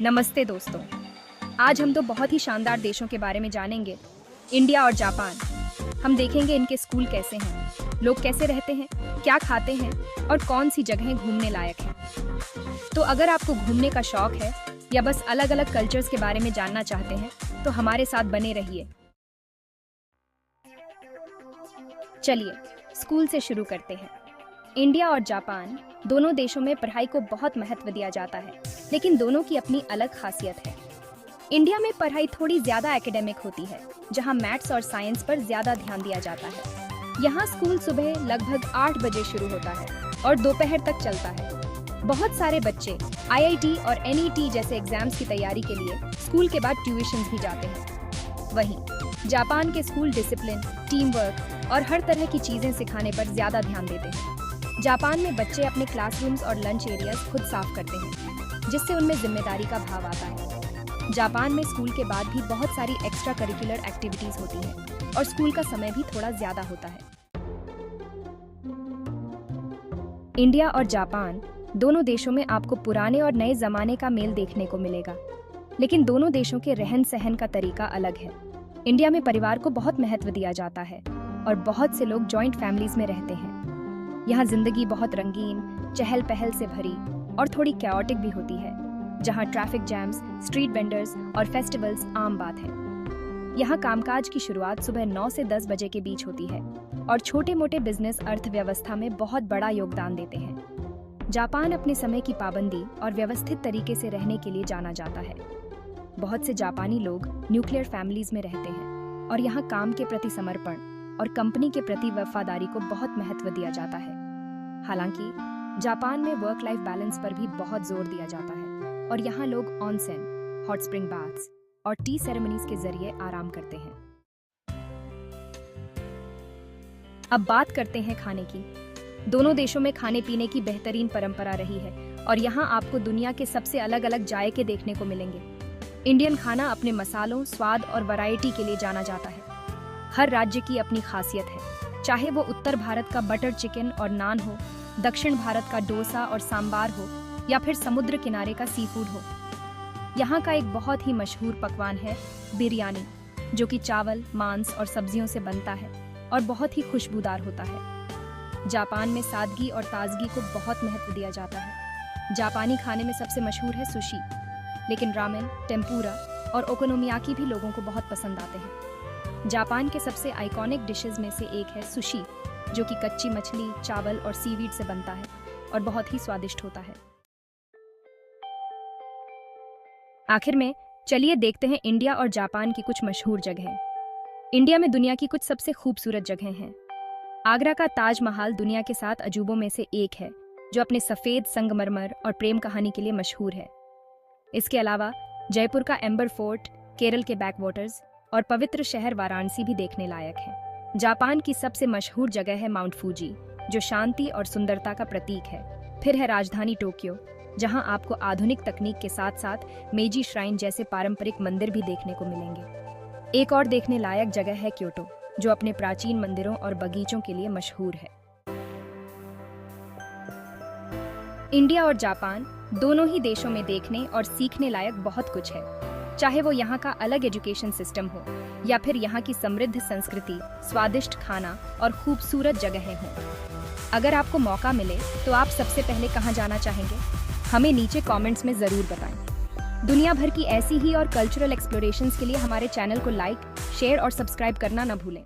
नमस्ते दोस्तों। आज हम दो बहुत ही शानदार देशों के बारे में जानेंगे, इंडिया और जापान। हम देखेंगे इनके स्कूल कैसे हैं, लोग कैसे रहते हैं, क्या खाते हैं और कौन सी जगहें घूमने लायक हैं। तो अगर आपको घूमने का शौक है या बस अलग अलग कल्चर्स के बारे में जानना चाहते हैं तो हमारे साथ बने रहिए। चलिए स्कूल से शुरू करते हैं। इंडिया और जापान दोनों देशों में पढ़ाई को बहुत महत्व दिया जाता है, लेकिन दोनों की अपनी अलग खासियत है। इंडिया में पढ़ाई थोड़ी ज्यादा एकेडमिक होती है, जहां मैथ्स और साइंस पर ज्यादा ध्यान दिया जाता है। यहाँ स्कूल सुबह लगभग 8 बजे शुरू होता है और दोपहर तक चलता है। बहुत सारे बच्चे IIT और NET जैसे एग्जाम्स की तैयारी के लिए स्कूल के बाद ट्यूशन्स भी जाते हैं। वहीं जापान के स्कूल डिसिप्लिन, टीम वर्क और हर तरह की चीजें सिखाने पर ज्यादा ध्यान देते हैं। जापान में बच्चे अपने क्लासरूम्स और लंच एरियाज खुद साफ करते हैं, जिससे उनमें जिम्मेदारी का भाव आता है। जापान में स्कूल के बाद भी बहुत सारी एक्स्ट्रा करिकुलर एक्टिविटीज होती हैं और स्कूल का समय भी थोड़ा ज्यादा होता है। इंडिया और जापान दोनों देशों में आपको पुराने और नए जमाने का मेल देखने को मिलेगा, लेकिन दोनों देशों के रहन सहन का तरीका अलग है। इंडिया में परिवार को बहुत महत्व दिया जाता है और बहुत से लोग जॉइंट फैमिलीज में रहते हैं। यहाँ जिंदगी बहुत रंगीन, चहल पहल से भरी और थोड़ी कैओटिक भी होती है, जहाँ ट्रैफिक जैम्स, स्ट्रीट वेंडर्स और फेस्टिवल्स आम बात है। यहाँ कामकाज की शुरुआत सुबह 9 से 10 बजे के बीच होती है और छोटे मोटे बिजनेस अर्थव्यवस्था में बहुत बड़ा योगदान देते हैं। जापान अपने समय की पाबंदी और व्यवस्थित तरीके से रहने के लिए जाना जाता है। बहुत से जापानी लोग न्यूक्लियर फैमिलीज में रहते हैं और यहाँ काम के प्रति समर्पण और कंपनी के प्रति वफादारी को बहुत महत्व दिया जाता है। हालांकि जापान में वर्क लाइफ बैलेंस पर भी बहुत जोर दिया जाता है और यहाँ लोग ऑनसेन, हॉट स्प्रिंग बाथ्स और टी सेरेमनीज के जरिए आराम करते हैं। अब बात करते हैं खाने की। दोनों देशों में खाने पीने की बेहतरीन परंपरा रही है और यहाँ आपको दुनिया के सबसे अलग अलग जायके देखने को मिलेंगे। इंडियन खाना अपने मसालों, स्वाद और वैरायटी के लिए जाना जाता है। हर राज्य की अपनी खासियत है, चाहे वो उत्तर भारत का बटर चिकन और नान हो, दक्षिण भारत का डोसा और सांबार हो या फिर समुद्र किनारे का सी फूड हो। यहाँ का एक बहुत ही मशहूर पकवान है बिरयानी, जो कि चावल, मांस और सब्जियों से बनता है और बहुत ही खुशबूदार होता है। जापान में सादगी और ताजगी को बहुत महत्व दिया जाता है। जापानी खाने में सबसे मशहूर है सुशी, लेकिन रामेन, टेम्पुरा और ओकोनोमियाकी भी लोगों को बहुत पसंद आते हैं। जापान के सबसे आइकॉनिक डिशेस में से एक है सुशी, जो कि कच्ची मछली, चावल और सीवीड से बनता है और बहुत ही स्वादिष्ट होता है। आखिर में चलिए देखते हैं इंडिया और जापान की कुछ मशहूर जगहें। इंडिया में दुनिया की कुछ सबसे खूबसूरत जगहें हैं। आगरा का ताजमहल दुनिया के 7 अजूबों में से एक है, जो अपने सफेद संगमरमर और प्रेम कहानी के लिए मशहूर है। इसके अलावा जयपुर का एम्बर फोर्ट, केरल के बैकवाटर्स और पवित्र शहर वाराणसी भी देखने लायक है। जापान की सबसे मशहूर जगह है माउंट फूजी, जो शांति और सुंदरता का प्रतीक है। फिर है राजधानी टोक्यो, जहां आपको आधुनिक तकनीक के साथ साथ मेजी श्राइन जैसे पारंपरिक मंदिर भी देखने को मिलेंगे। एक और देखने लायक जगह है क्योटो, जो अपने प्राचीन मंदिरों और बगीचों के लिए मशहूर है। इंडिया और जापान दोनों ही देशों में देखने और सीखने लायक बहुत कुछ है, चाहे वो यहाँ का अलग एजुकेशन सिस्टम हो या फिर यहाँ की समृद्ध संस्कृति, स्वादिष्ट खाना और खूबसूरत जगहें हों। अगर आपको मौका मिले तो आप सबसे पहले कहाँ जाना चाहेंगे? हमें नीचे कमेंट्स में जरूर बताएं। दुनिया भर की ऐसी ही और कल्चरल एक्सप्लोरेशंस के लिए हमारे चैनल को लाइक, शेयर और सब्सक्राइब करना न भूलें।